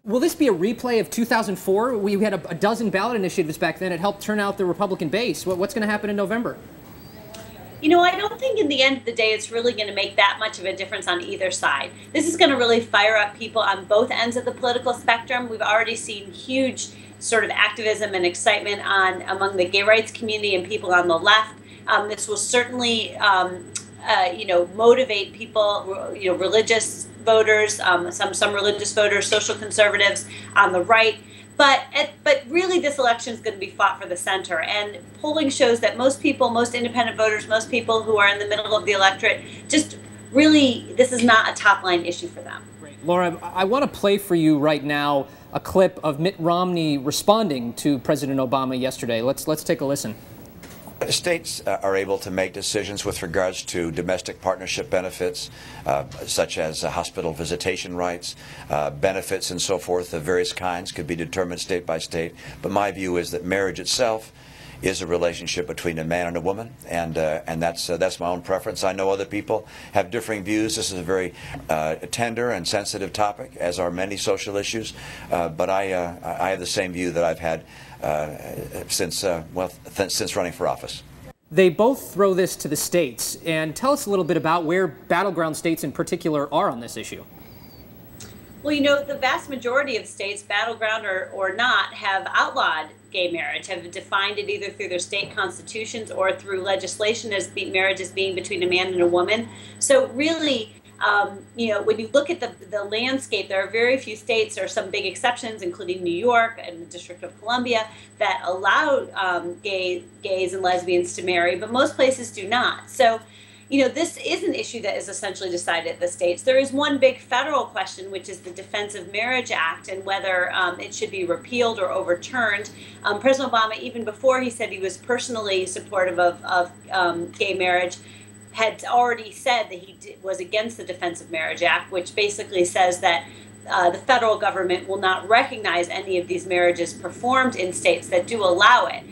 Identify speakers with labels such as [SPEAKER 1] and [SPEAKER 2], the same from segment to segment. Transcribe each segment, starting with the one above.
[SPEAKER 1] Will this be a replay of 2004? We had a dozen ballot initiatives back then. It helped turn out the Republican base. What's going to happen in November?
[SPEAKER 2] You know, I don't think in the end of the day it's really going to make that much of a difference on either side. This is going to really fire up people on both ends of the political spectrum. We've already seen huge sort of activism and excitement among the gay rights community and people on the left. This will certainly, motivate people, religious voters, some religious voters, social conservatives on the right. But really, this election is going to be fought for the center. And polling shows that most people, most independent voters, most people who are in the middle of the electorate, just really, this is not a top-line issue for them.
[SPEAKER 1] Great. Laura, I want to play for you right now a clip of Mitt Romney responding to President Obama yesterday. Let's take a listen.
[SPEAKER 3] States are able to make decisions with regards to domestic partnership benefits, such as hospital visitation rights, benefits and so forth of various kinds could be determined state by state. But my view is that marriage itself is a relationship between a man and a woman, and that's my own preference. I know other people have differing views. This is a very tender and sensitive topic, as are many social issues. But I have the same view that I've had since running for office.
[SPEAKER 1] They both throw this to the states, and tell us a little bit about where battleground states in particular are on this issue.
[SPEAKER 2] Well, you know, the vast majority of states, battleground or not, have outlawed gay marriage, have defined it either through their state constitutions or through legislation as marriage as being between a man and a woman. So really, when you look at the landscape, there are very few states, there are some big exceptions, including New York and the District of Columbia, that allow gays and lesbians to marry, but most places do not. So, this is an issue that is essentially decided at the states. There is one big federal question, which is the Defense of Marriage Act and whether it should be repealed or overturned. President Obama, even before he said he was personally supportive of gay marriage, had already said that he was against the Defense of Marriage Act, which basically says that the federal government will not recognize any of these marriages performed in states that do allow it.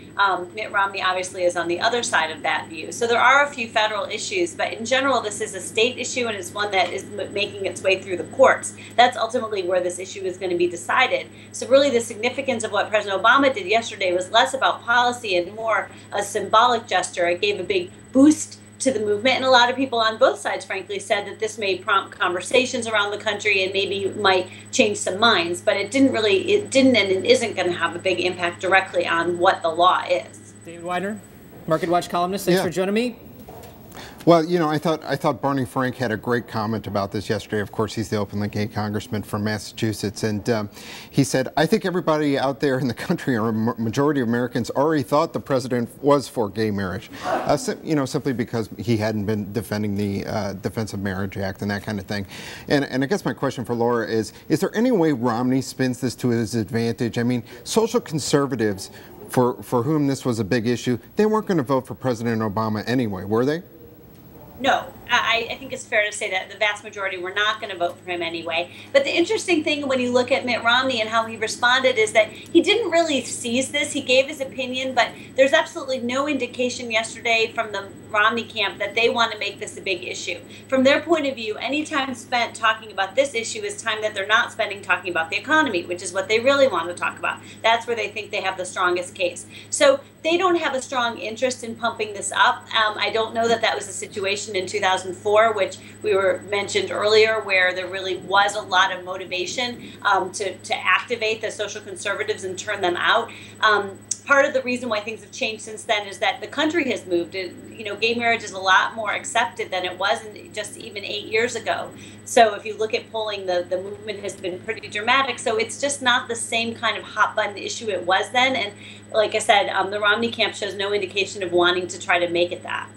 [SPEAKER 2] Mitt Romney obviously is on the other side of that view. So there are a few federal issues, but in general, this is a state issue and it's one that is making its way through the courts. That's ultimately where this issue is going to be decided. So really the significance of what President Obama did yesterday was less about policy and more a symbolic gesture. It gave a bbig boost to the movement, and a lot of people on both sides, frankly, said that this may prompt conversations around the country and maybe might change some minds, but it didn't and it isn't going to have a big impact directly on what the law is.
[SPEAKER 1] David Widener, Market Watch columnist, thanks for joining me.
[SPEAKER 4] Well, I thought Barney Frank had a great comment about this yesterday. Of course, he's the openly gay congressman from Massachusetts, and he said, "I think everybody out there in the country, or a majority of Americans, already thought the president was for gay marriage, simply because he hadn't been defending the Defense of Marriage Act and that kind of thing." And I guess my question for Laura is there any way Romney spins this to his advantage? I mean, social conservatives, for whom this was a big issue, they weren't going to vote for President Obama anyway, were they?
[SPEAKER 2] No, I think it's fair to say that the vast majority were not going to vote for him anyway. But the interesting thing when you look at Mitt Romney and how he responded is that he didn't really seize this. He gave his opinion, but there's absolutely no indication yesterday from the Romney camp that they want to make this a big issue. From their point of view, any time spent talking about this issue is time that they're not spending talking about the economy, which is what they really want to talk about. That's where they think they have the strongest case. So they don't have a strong interest in pumping this up. I don't know that that was the situation in 2004, which we were mentioned earlier, where there really was a lot of motivation to activate the social conservatives and turn them out. Part of the reason why things have changed since then is that the country has moved. Gay marriage is a lot more accepted than it was just even 8 years ago. So if you look at polling, the movement has been pretty dramatic. So it's just not the same kind of hot button issue it was then. And like I said, the Romney camp shows no indication of wanting to try to make it that.